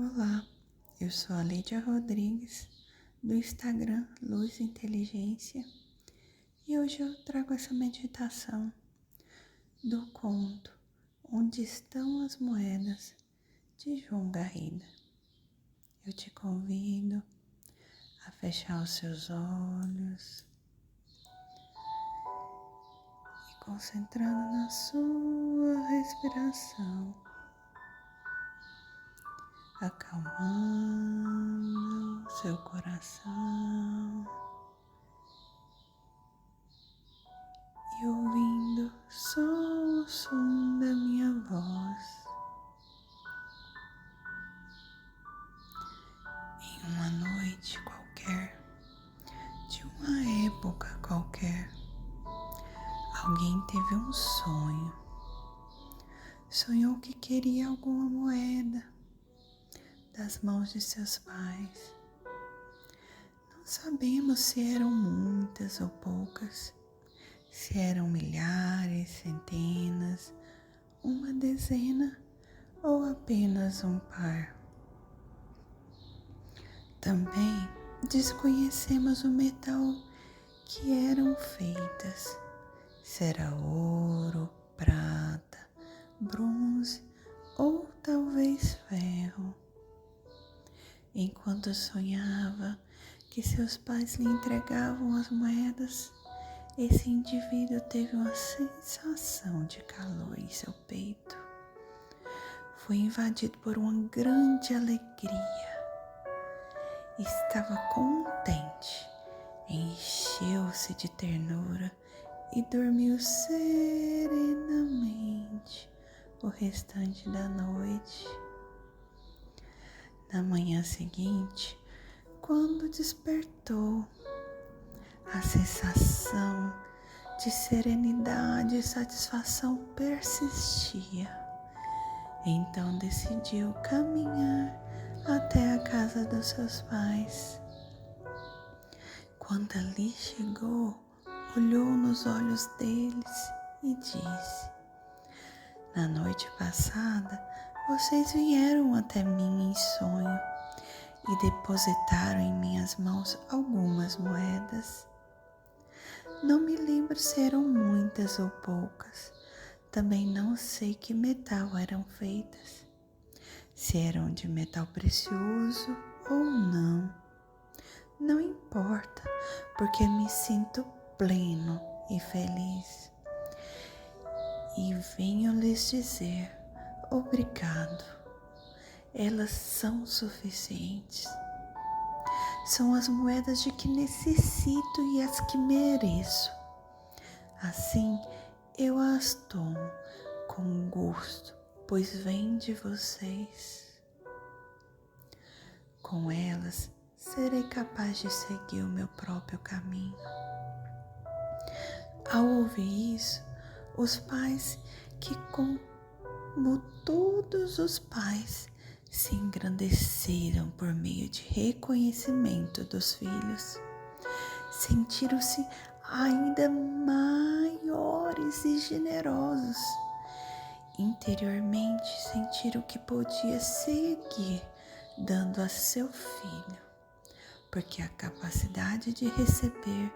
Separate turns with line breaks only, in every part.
Olá, eu sou a Lídia Rodrigues, do Instagram Luz Inteligência, e hoje eu trago essa meditação do conto Onde Estão as Moedas, de João Garrido. Eu te convido a fechar os seus olhos e concentrando na sua respiração, acalmando seu coração e ouvindo só o som da minha voz. Em uma noite qualquer, de uma época qualquer, alguém teve um sonho. Sonhou que queria alguma moeda das mãos de seus pais. Não sabemos se eram muitas ou poucas, se eram milhares, centenas, uma dezena ou apenas um par. Também desconhecemos o metal que eram feitas, se era ouro, prata, bronze ou talvez ferro. Enquanto sonhava que seus pais lhe entregavam as moedas, esse indivíduo teve uma sensação de calor em seu peito. Foi invadido por uma grande alegria. Estava contente, encheu-se de ternura e dormiu serenamente o restante da noite. Na manhã seguinte, quando despertou, a sensação de serenidade e satisfação persistia. Então decidiu caminhar até a casa dos seus pais. Quando ali chegou, olhou nos olhos deles e disse: "Na noite passada, vocês vieram até mim em sonho e depositaram em minhas mãos algumas moedas. Não me lembro se eram muitas ou poucas. Também não sei que metal eram feitas, se eram de metal precioso ou não. Não importa, porque me sinto pleno e feliz. E venho lhes dizer obrigado. Elas são suficientes. São as moedas de que necessito e as que mereço. Assim, eu as tomo com gosto, pois vêm de vocês. Com elas, serei capaz de seguir o meu próprio caminho." Ao ouvir isso, os pais, que como todos os pais, se engrandeceram por meio de reconhecimento dos filhos. Sentiram-se ainda maiores e generosos. Interiormente sentiram que podia seguir dando a seu filho, porque a capacidade de receber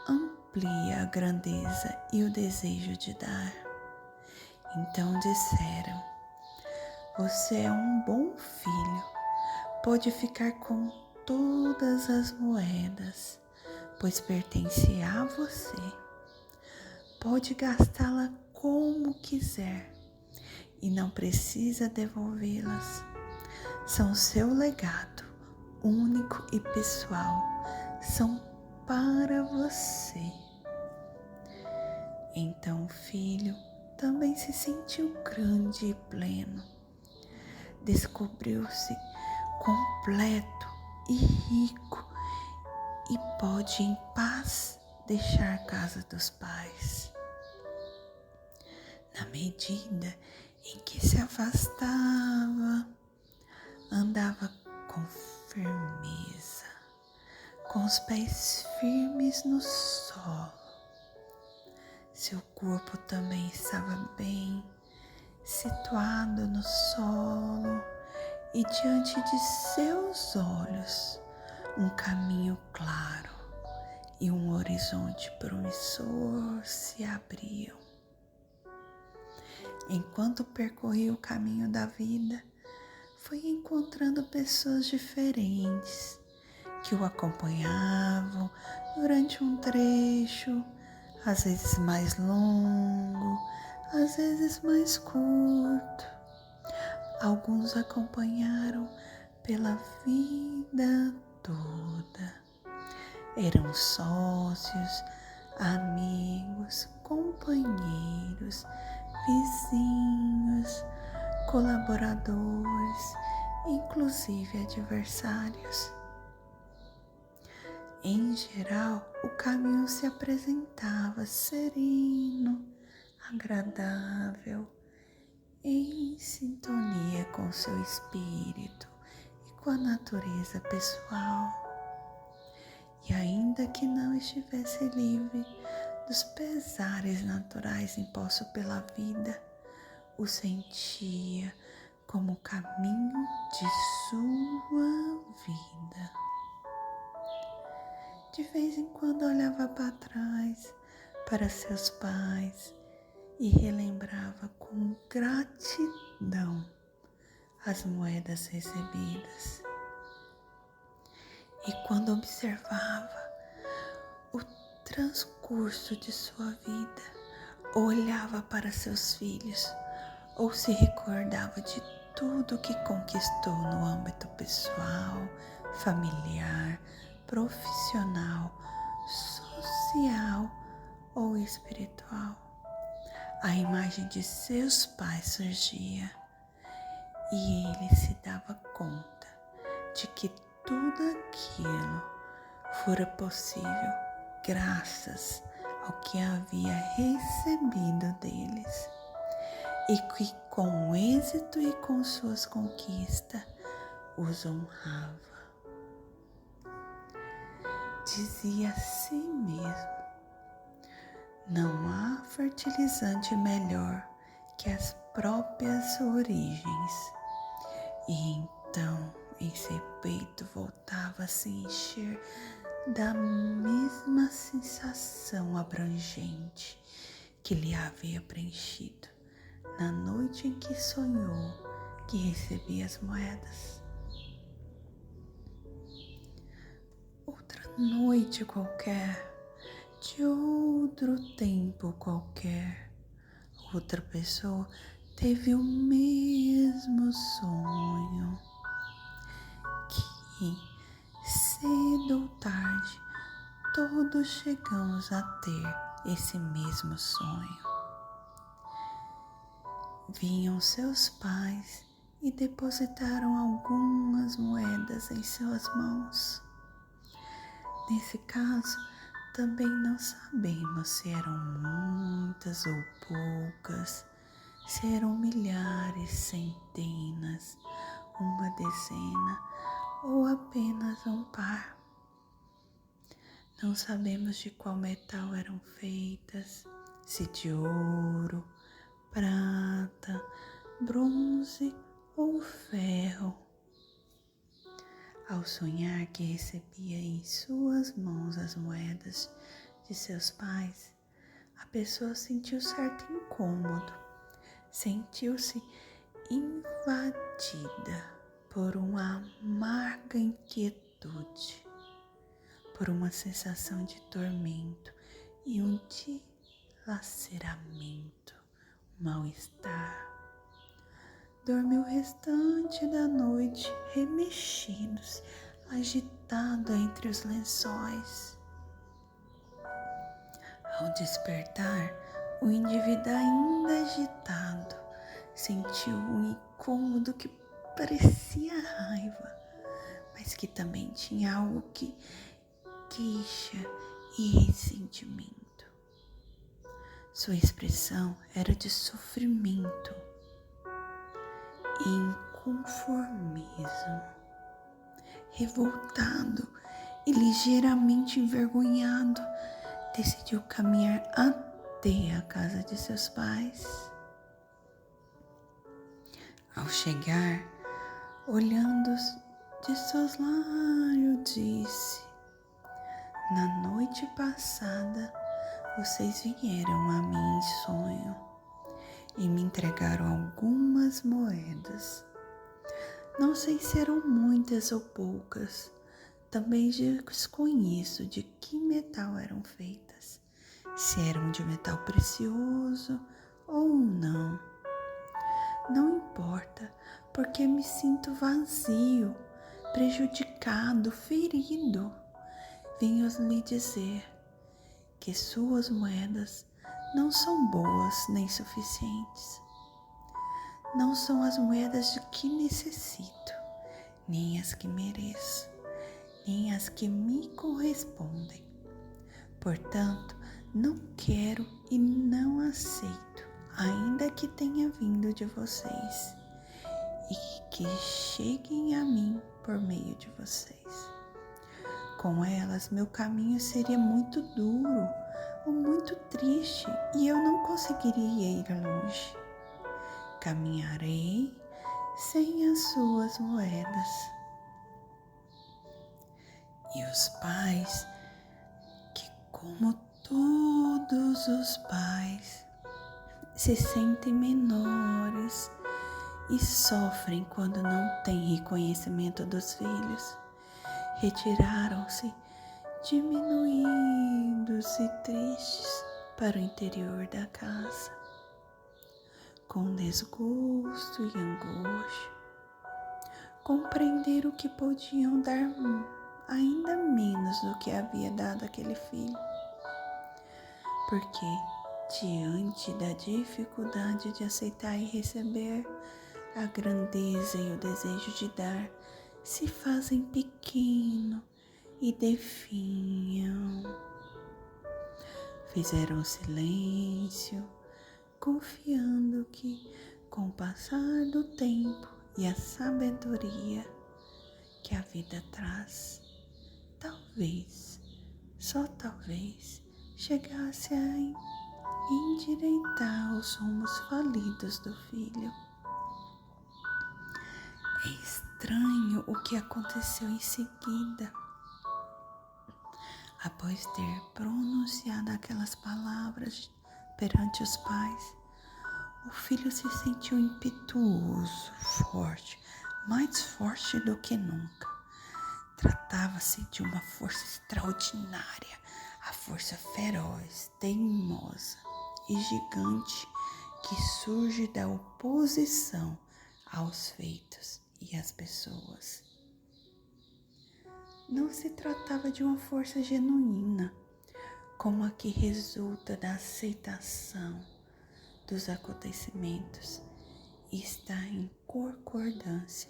amplia a grandeza e o desejo de dar. Então disseram: "Você é um bom filho, pode ficar com todas as moedas, pois pertence a você. Pode gastá-la como quiser e não precisa devolvê-las. São seu legado, único e pessoal. São para você." Então o filho também se sentiu grande e pleno. Descobriu-se completo e rico e pôde em paz deixar a casa dos pais. Na medida em que se afastava, andava com firmeza, com os pés firmes no solo. Seu corpo também estava bem situado no solo e diante de seus olhos um caminho claro e um horizonte promissor se abriam. Enquanto percorria o caminho da vida, foi encontrando pessoas diferentes que o acompanhavam durante um trecho, às vezes mais longo, às vezes mais curto. Alguns acompanharam pela vida toda. Eram sócios, amigos, companheiros, vizinhos, colaboradores, inclusive adversários. Em geral, o caminho se apresentava sereno, agradável, em sintonia com seu espírito e com a natureza pessoal. E ainda que não estivesse livre dos pesares naturais impostos pela vida, o sentia como o caminho de sua vida. De vez em quando olhava para trás, para seus pais, e relembrava com gratidão as moedas recebidas. E quando observava o transcurso de sua vida, olhava para seus filhos ou se recordava de tudo que conquistou no âmbito pessoal, familiar, profissional, social ou espiritual, a imagem de seus pais surgia e ele se dava conta de que tudo aquilo fora possível graças ao que havia recebido deles e que com êxito e com suas conquistas os honrava. Dizia a si mesmo: não há fertilizante melhor que as próprias origens. E então em seu peito voltava a se encher da mesma sensação abrangente que lhe havia preenchido na noite em que sonhou que recebia as moedas. Outra noite qualquer, de outro tempo qualquer, outra pessoa teve o mesmo sonho que, cedo ou tarde, todos chegamos a ter esse mesmo sonho. Vinham seus pais e depositaram algumas moedas em suas mãos. Nesse caso, também não sabemos se eram muitas ou poucas, se eram milhares, centenas, uma dezena ou apenas um par. Não sabemos de qual metal eram feitas, se de ouro, prata, bronze ou ferro. Ao sonhar que recebia em suas mãos as moedas de seus pais, a pessoa sentiu certo incômodo, sentiu-se invadida por uma amarga inquietude, por uma sensação de tormento e um dilaceramento, mal-estar. Dormiu o restante da noite remexidos, agitado entre os lençóis. Ao despertar, o indivíduo ainda agitado sentiu um incômodo que parecia raiva, mas que também tinha algo que queixa e ressentimento. Sua expressão era de sofrimento e inconformismo. Revoltado e ligeiramente envergonhado, decidiu caminhar até a casa de seus pais. Ao chegar, olhando de soslaio, disse: na noite passada vocês vieram a mim em sonho e me entregaram algumas moedas. Não sei se eram muitas ou poucas, também desconheço de que metal eram feitas, se eram de metal precioso ou não. Não importa, porque me sinto vazio, prejudicado, ferido. Venho lhe dizer que suas moedas não são boas nem suficientes. Não são as moedas de que necessito, nem as que mereço, nem as que me correspondem. Portanto, não quero e não aceito, ainda que tenha vindo de vocês, e que cheguem a mim por meio de vocês. Com elas, meu caminho seria muito duro ou muito triste e eu não conseguiria ir longe. Caminharei sem as suas moedas. E os pais, que como todos os pais, se sentem menores e sofrem quando não têm reconhecimento dos filhos, retiraram-se, diminuídos e tristes, para o interior da casa, com desgosto e angústia. Compreenderam que podiam dar ainda menos do que havia dado aquele filho, porque diante da dificuldade de aceitar e receber, a grandeza e o desejo de dar se fazem pequeno e definham. Fizeram silêncio, confiando que, com o passar do tempo e a sabedoria que a vida traz, talvez, só talvez, chegasse a endireitar os rumos falidos do filho. É estranho o que aconteceu em seguida. Após ter pronunciado aquelas palavras perante os pais, o filho se sentiu impetuoso, forte, mais forte do que nunca. Tratava-se de uma força extraordinária, a força feroz, teimosa e gigante que surge da oposição aos feitos e às pessoas. Não se tratava de uma força genuína, como a que resulta da aceitação dos acontecimentos e está em concordância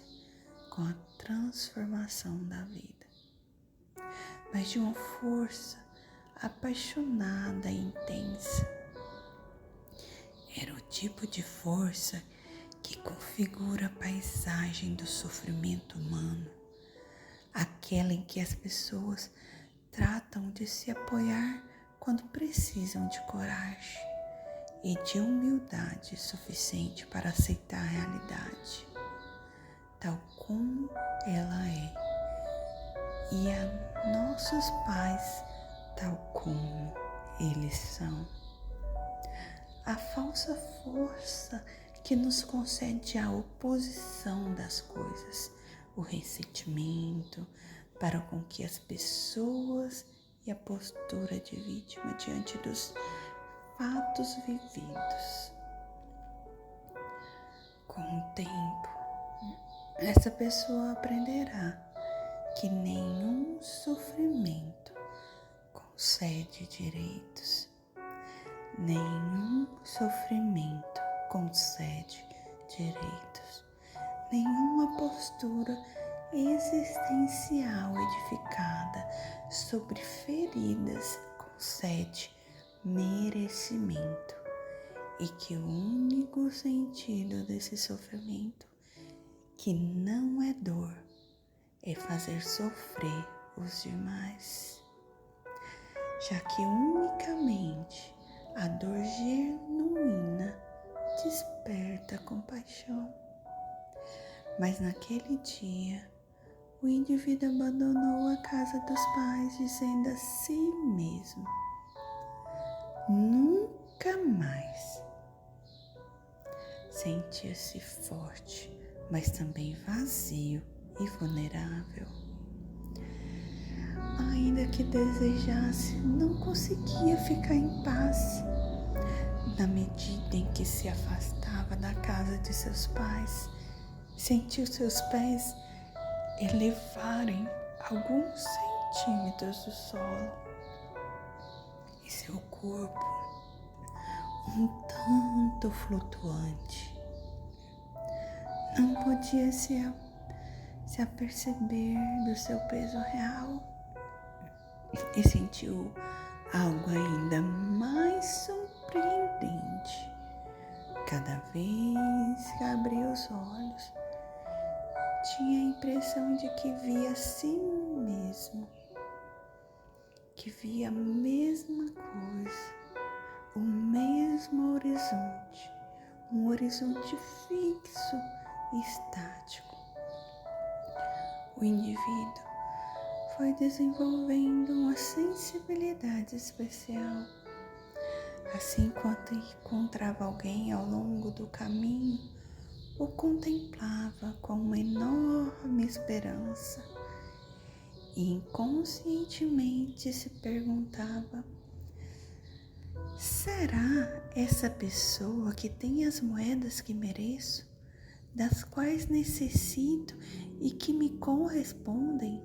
com a transformação da vida, mas de uma força apaixonada e intensa. Era o tipo de força que configura a paisagem do sofrimento humano, aquela em que as pessoas tratam de se apoiar quando precisam de coragem e de humildade suficiente para aceitar a realidade, tal como ela é, e a nossos pais, tal como eles são. A falsa força que nos concede a oposição das coisas, o ressentimento para com que as pessoas e a postura de vítima diante dos fatos vividos. Com o tempo, essa pessoa aprenderá que nenhum sofrimento concede direitos, nenhum sofrimento concede direitos, nenhuma postura existencial edificada sobre feridas concede merecimento, e que o único sentido desse sofrimento, que não é dor, é fazer sofrer os demais, já que unicamente a dor genuína desperta compaixão. Mas naquele dia, o indivíduo abandonou a casa dos pais, dizendo a si mesmo: nunca mais. Sentia-se forte, mas também vazio e vulnerável. Ainda que desejasse, não conseguia ficar em paz. Na medida em que se afastava da casa de seus pais, sentiu seus pés elevarem alguns centímetros do solo e seu corpo um tanto flutuante. Não podia se aperceber do seu peso real e sentiu algo ainda mais surpreendente. Cada vez que abria os olhos, tinha a impressão de que via a si mesmo, que via a mesma coisa, o mesmo horizonte, um horizonte fixo e estático. O indivíduo foi desenvolvendo uma sensibilidade especial. Assim, quando encontrava alguém ao longo do caminho, o contemplava com uma enorme esperança e inconscientemente se perguntava: será essa pessoa que tem as moedas que mereço, das quais necessito e que me correspondem?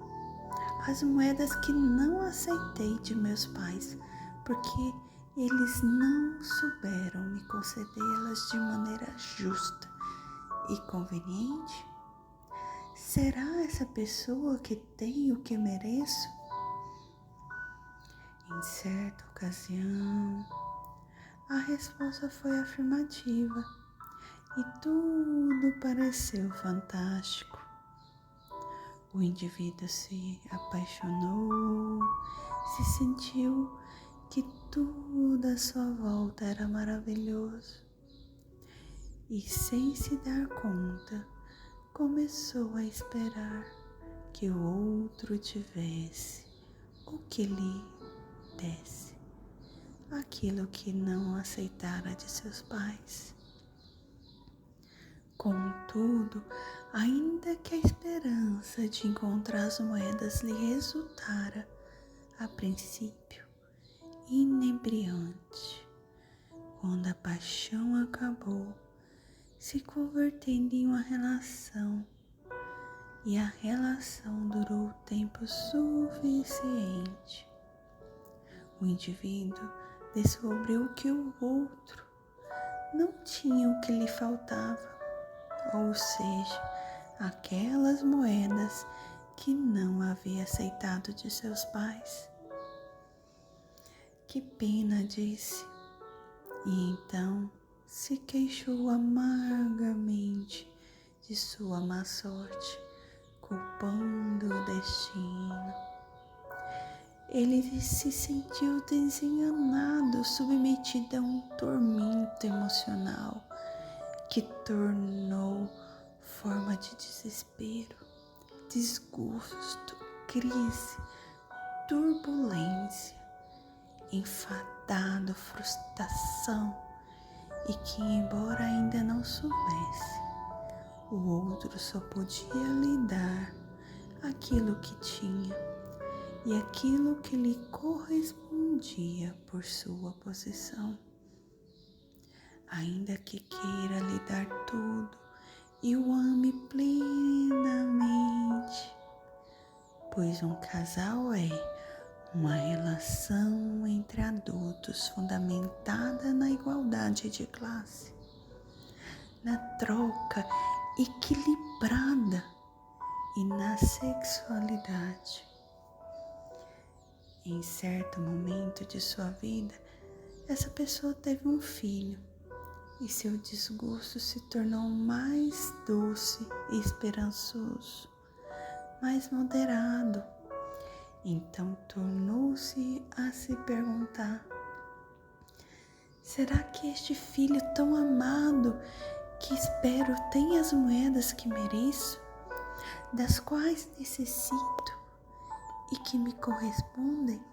As moedas que não aceitei de meus pais, porque eles não souberam me concedê-las de maneira justa e conveniente? Será essa pessoa que tem o que mereço? Em certa ocasião, a resposta foi afirmativa e tudo pareceu fantástico. O indivíduo se apaixonou, se sentiu que tudo à sua volta era maravilhoso e, sem se dar conta, começou a esperar que o outro tivesse o que lhe desse aquilo que não aceitara de seus pais. Contudo, ainda que a esperança de encontrar as moedas lhe resultara, a princípio, inebriante, quando a paixão acabou, se convertendo em uma relação, e a relação durou tempo suficiente, o indivíduo descobriu que o outro não tinha o que lhe faltava, ou seja, aquelas moedas que não havia aceitado de seus pais. Que pena, disse, e então se queixou amargamente de sua má sorte, culpando o destino. Ele se sentiu desenganado, submetido a um tormento emocional que tornou forma de desespero, desgosto, crise, turbulência, enfadado, frustração, e que, embora ainda não soubesse, o outro só podia lhe dar aquilo que tinha e aquilo que lhe correspondia por sua posição. Ainda que queira lhe dar tudo e o ame plenamente, pois um casal é uma relação entre adultos fundamentada na igualdade de classe, na troca equilibrada e na sexualidade. Em certo momento de sua vida, essa pessoa teve um filho e seu desgosto se tornou mais doce e esperançoso, mais moderado. Então tornou-se a se perguntar: será que este filho tão amado, que espero tem as moedas que mereço, das quais necessito e que me correspondem?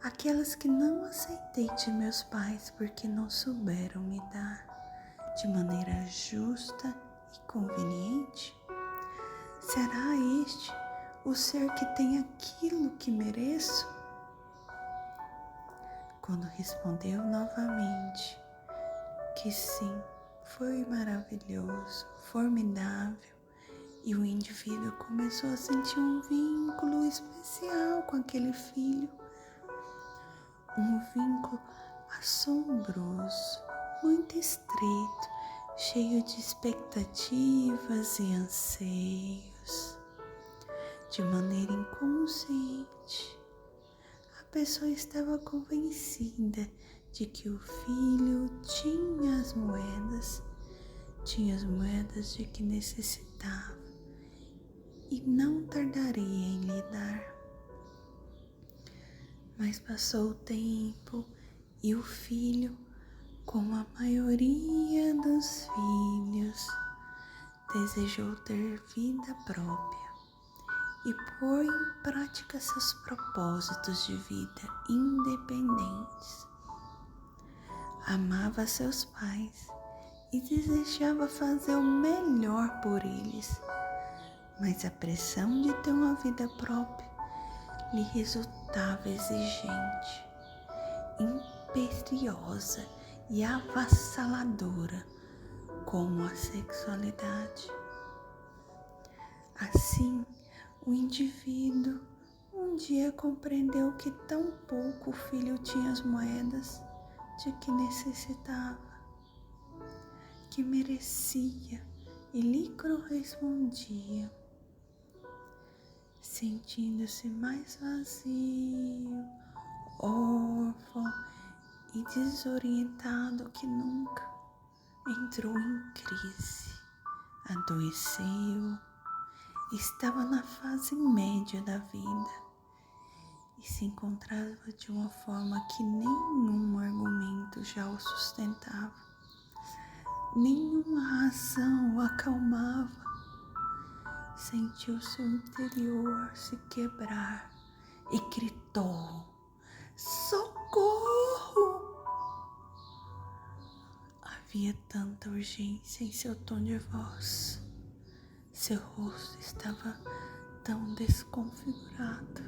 Aquelas que não aceitei de meus pais porque não souberam me dar de maneira justa e conveniente? Será este o ser que tem aquilo que mereço? Quando respondeu novamente que sim, foi maravilhoso, formidável, e o indivíduo começou a sentir um vínculo especial com aquele filho, um vínculo assombroso, muito estreito, cheio de expectativas e anseios. De maneira inconsciente, a pessoa estava convencida de que o filho tinha as moedas de que necessitava e não tardaria em lhe dar. Mas passou o tempo e o filho, como a maioria dos filhos, desejou ter vida própria e pôr em prática seus propósitos de vida independentes. Amava seus pais e desejava fazer o melhor por eles, mas a pressão de ter uma vida própria lhe resultava exigente, imperiosa e avassaladora como a sexualidade. Assim, o indivíduo um dia compreendeu que tão pouco o filho tinha as moedas de que necessitava, que merecia e lhe correspondia, sentindo-se mais vazio, órfão e desorientado que nunca, entrou em crise, adoeceu, estava na fase média da vida e se encontrava de uma forma que nenhum argumento já o sustentava, nenhuma razão o acalmava. Sentiu seu interior se quebrar e gritou: socorro! Havia tanta urgência em seu tom de voz, seu rosto estava tão desconfigurado,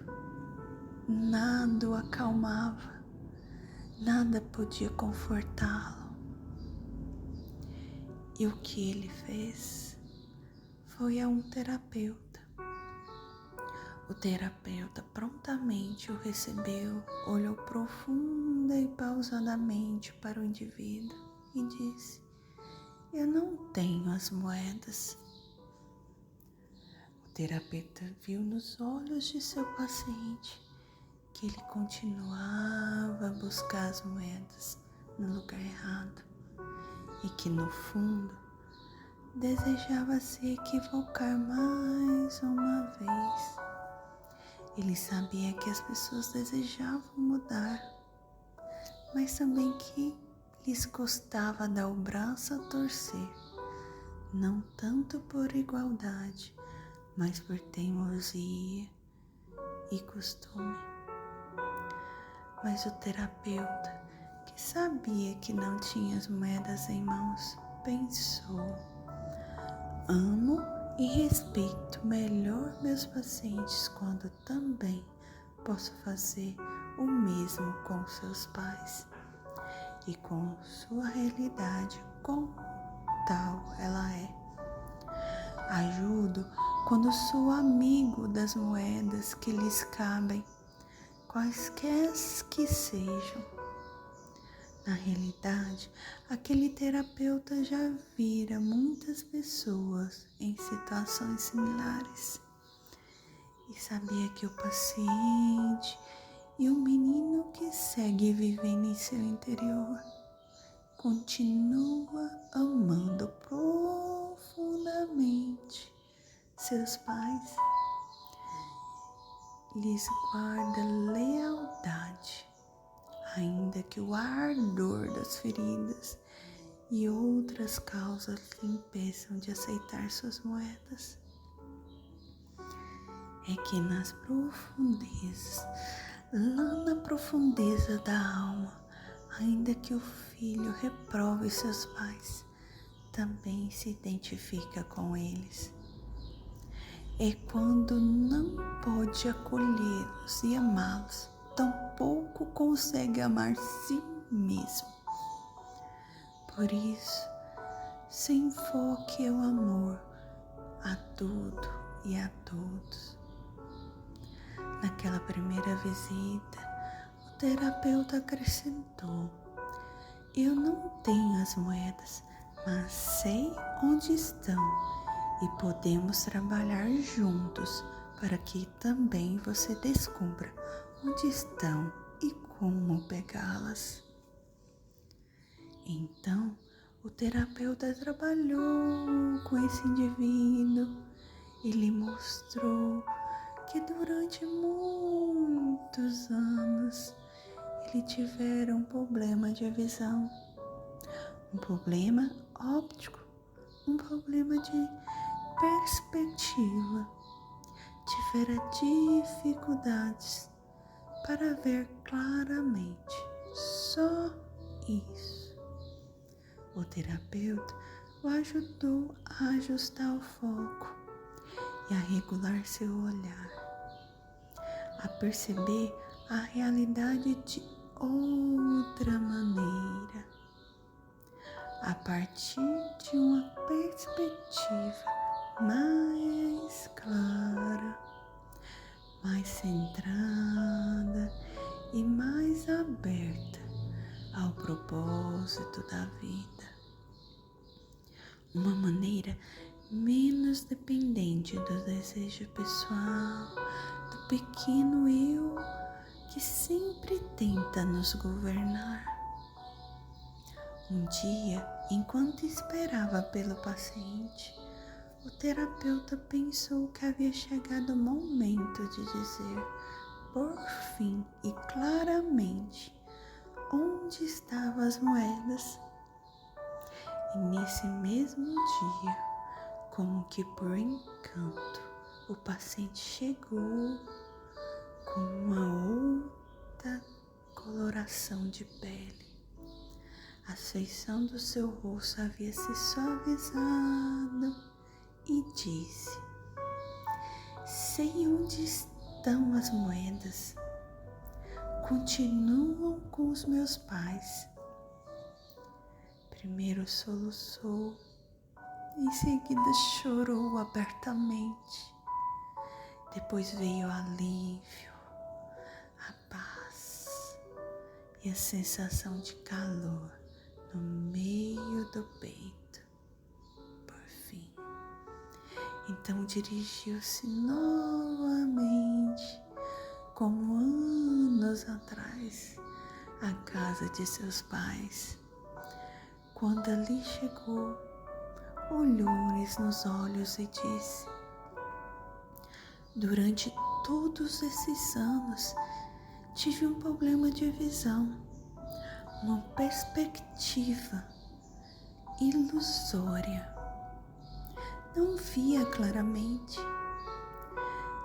nada o acalmava, nada podia confortá-lo. E o que ele fez foi a um terapeuta. O terapeuta prontamente o recebeu, olhou profunda e pausadamente para o indivíduo e disse: eu não tenho as moedas. O terapeuta viu nos olhos de seu paciente que ele continuava a buscar as moedas no lugar errado e que no fundo desejava se equivocar mais uma vez. Ele sabia que as pessoas desejavam mudar, mas também que lhes custava dar o braço a torcer, não tanto por igualdade, mas por teimosia e costume. Mas o terapeuta, que sabia que não tinha as moedas em mãos, pensou: amo e respeito melhor meus pacientes quando também posso fazer o mesmo com seus pais e com sua realidade como tal ela é. Ajudo quando sou amigo das moedas que lhes cabem, quaisquer que sejam. Na realidade, aquele terapeuta já vira muitas pessoas em situações similares e sabia que o paciente e o menino que segue vivendo em seu interior continua amando profundamente seus pais, lhes guarda lealdade, ainda que o ardor das feridas e outras causas lhe impeçam de aceitar suas moedas. É que nas profundezas, lá na profundeza da alma, ainda que o filho reprove seus pais, também se identifica com eles. É quando não pode acolhê-los e amá-los, tampouco consegue amar si mesmo. Por isso, se enfoque o amor a tudo e a todos. Naquela primeira visita, o terapeuta acrescentou: eu não tenho as moedas, mas sei onde estão e podemos trabalhar juntos para que também você descubra onde estão e como pegá-las. Então, o terapeuta trabalhou com esse indivíduo e lhe mostrou que durante muitos anos ele tivera um problema de visão, um problema óptico, um problema de perspectiva, tivera dificuldades para ver claramente, só isso. O terapeuta o ajudou a ajustar o foco e a regular seu olhar, a perceber a realidade de outra maneira, a partir de uma perspectiva mais clara, mais centrada e mais aberta ao propósito da vida. Uma maneira menos dependente do desejo pessoal, do pequeno eu que sempre tenta nos governar. Um dia, enquanto esperava pelo paciente, o terapeuta pensou que havia chegado o momento de dizer, por fim e claramente, onde estavam as moedas. E nesse mesmo dia, como que por encanto, o paciente chegou com uma outra coloração de pele. A feição do seu rosto havia se suavizado e disse: sei onde estão as moedas. Continuam com os meus pais. Primeiro soluçou, em seguida chorou abertamente. Depois veio o alívio, a paz e a sensação de calor no meio do peito. Por fim, então dirigiu-se novamente, como anos atrás, à casa de seus pais. Quando ali chegou, olhou-lhes nos olhos e disse: durante todos esses anos, tive um problema de visão, uma perspectiva ilusória. Não via claramente.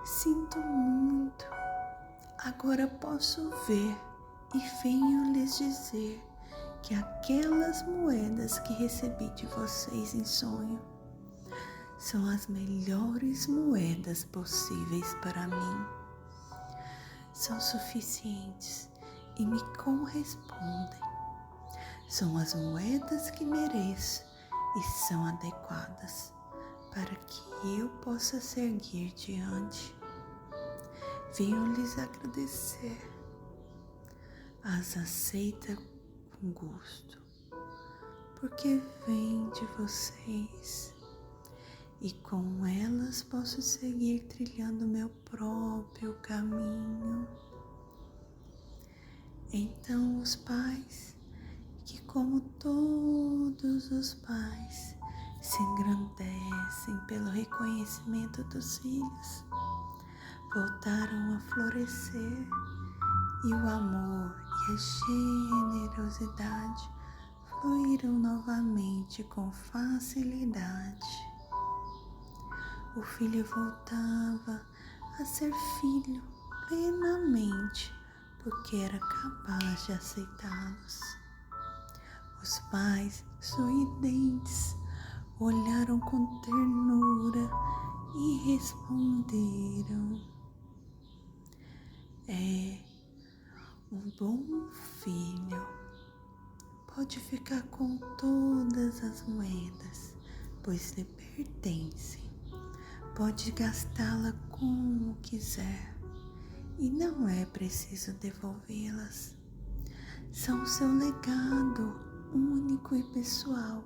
Sinto muito. Agora posso ver e venho lhes dizer que aquelas moedas que recebi de vocês em sonho são as melhores moedas possíveis para mim. São suficientes e me correspondem. São as moedas que mereço e são adequadas para que eu possa seguir diante. Venho lhes agradecer. As aceita com gosto, porque vêm de vocês e com elas posso seguir trilhando meu próprio caminho. Então os pais, que como todos os pais, se engrandecem pelo reconhecimento dos filhos, voltaram a florescer e o amor e a generosidade fluíram novamente com facilidade. O filho voltava a ser filho plenamente, porque era capaz de aceitá-los. Os pais, sorridentes, olharam com ternura e responderam: é um bom filho. Pode ficar com todas as moedas, pois lhe pertencem. Pode gastá-la como quiser e não é preciso devolvê-las. São seu legado único e pessoal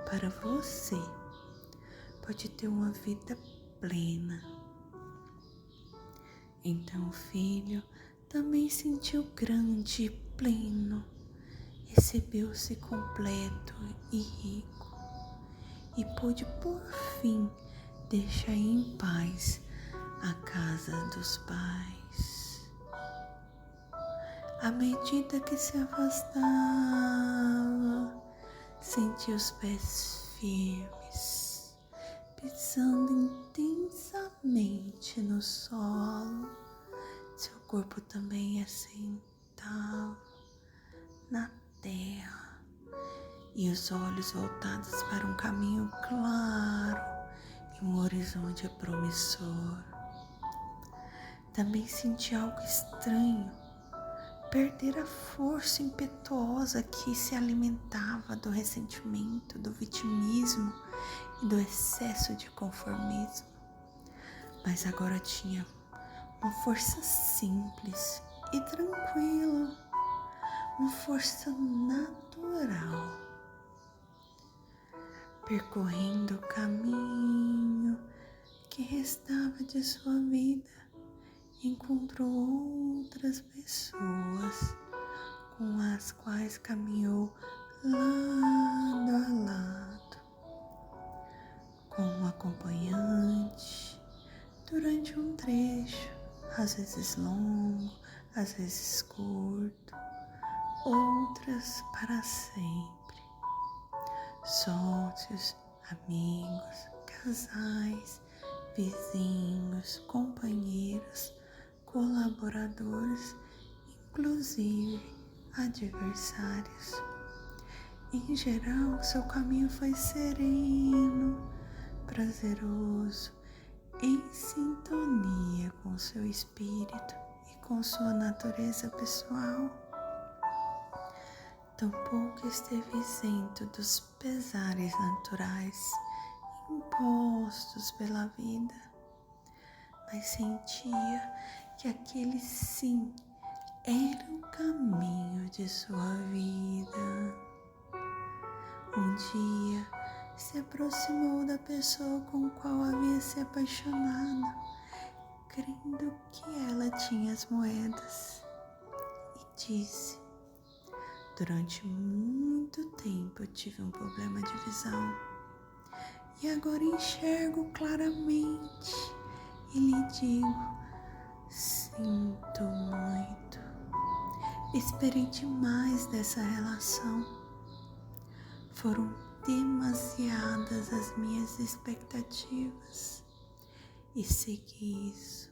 para você. Pode ter uma vida plena. Então o filho também sentiu grande e pleno, recebeu-se completo e rico e pôde por fim deixar em paz a casa dos pais. À medida que se afastava, sentia os pés firmes, pisando intensamente no solo. Seu corpo também assentava na terra e os olhos voltados para um caminho claro e um horizonte promissor. Também senti algo estranho, perder a força impetuosa que se alimentava do ressentimento, do vitimismo e do excesso de conformismo. Mas agora tinha uma força simples e tranquila, uma força natural. Percorrendo o caminho que restava de sua vida, encontrou outras pessoas com as quais caminhou lado a lado, com um acompanhante durante um trecho, às vezes longo, às vezes curto, outras para sempre. Sócios, amigos, casais, vizinhos, companheiros, colaboradores, inclusive adversários. Em geral, seu caminho foi sereno, prazeroso, em sintonia com seu espírito e com sua natureza pessoal. Tampouco esteve isento dos pesares naturais impostos pela vida, mas sentia que aquele sim era o caminho de sua vida. Um dia se aproximou da pessoa com a qual havia se apaixonado, crendo que ela tinha as moedas, e disse: durante muito tempo eu tive um problema de visão e agora enxergo claramente e lhe digo: sinto muito. Esperei demais dessa relação. Foram demasiadas as minhas expectativas e segui isso.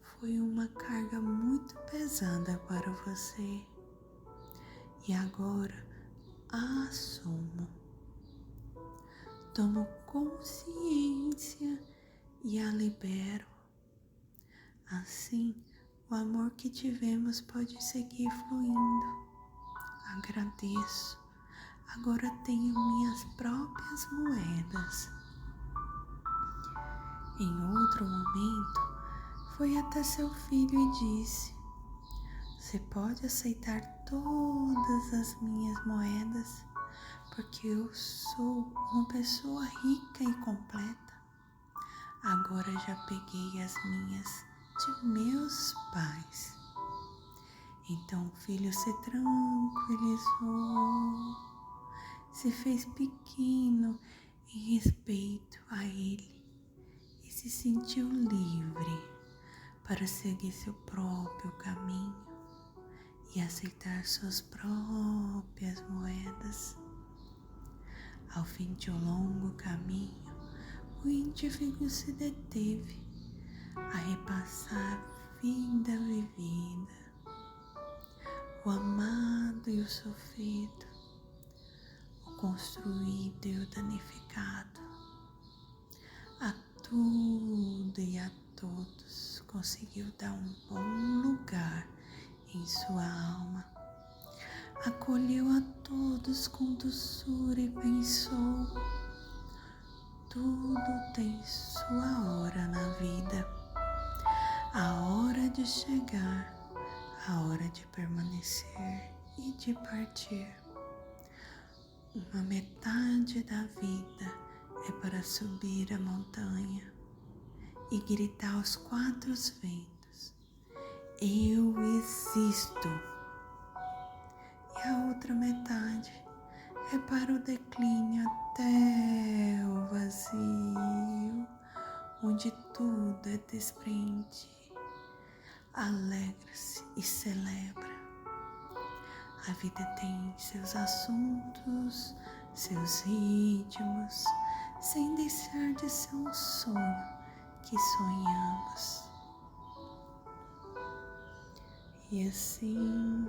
Foi uma carga muito pesada para você. E agora a assumo. Tomo consciência e a libero. Assim, o amor que tivemos pode seguir fluindo. Agradeço. Agora tenho minhas próprias moedas. Em outro momento, foi até seu filho e disse: você pode aceitar todas as minhas moedas, porque eu sou uma pessoa rica e completa. Agora já peguei as minhas de meus pais. Então o filho se tranquilizou, se fez pequeno em respeito a ele e se sentiu livre para seguir seu próprio caminho e aceitar suas próprias moedas. Ao fim de um longo caminho, o indivíduo se deteve a repassar a vida vivida, o amado e o sofrido, o construído e o danificado. A tudo e a todos conseguiu dar um bom lugar em sua alma. Acolheu a todos com doçura e pensou: tudo tem sua hora na vida. A hora de chegar, a hora de permanecer e de partir. Uma metade da vida é para subir a montanha e gritar aos quatro ventos: eu existo. E a outra metade é para o declínio até o vazio, onde tudo é desprende. Alegra-se e celebra. A vida tem seus assuntos, seus ritmos, sem deixar de ser um sonho que sonhamos. E assim,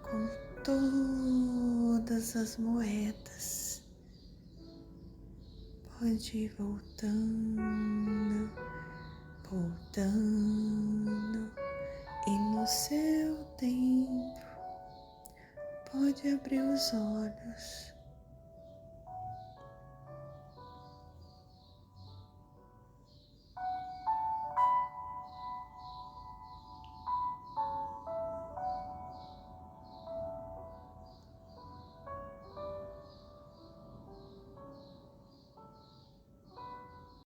com todas as moedas, pode ir voltando, e no seu tempo pode abrir os olhos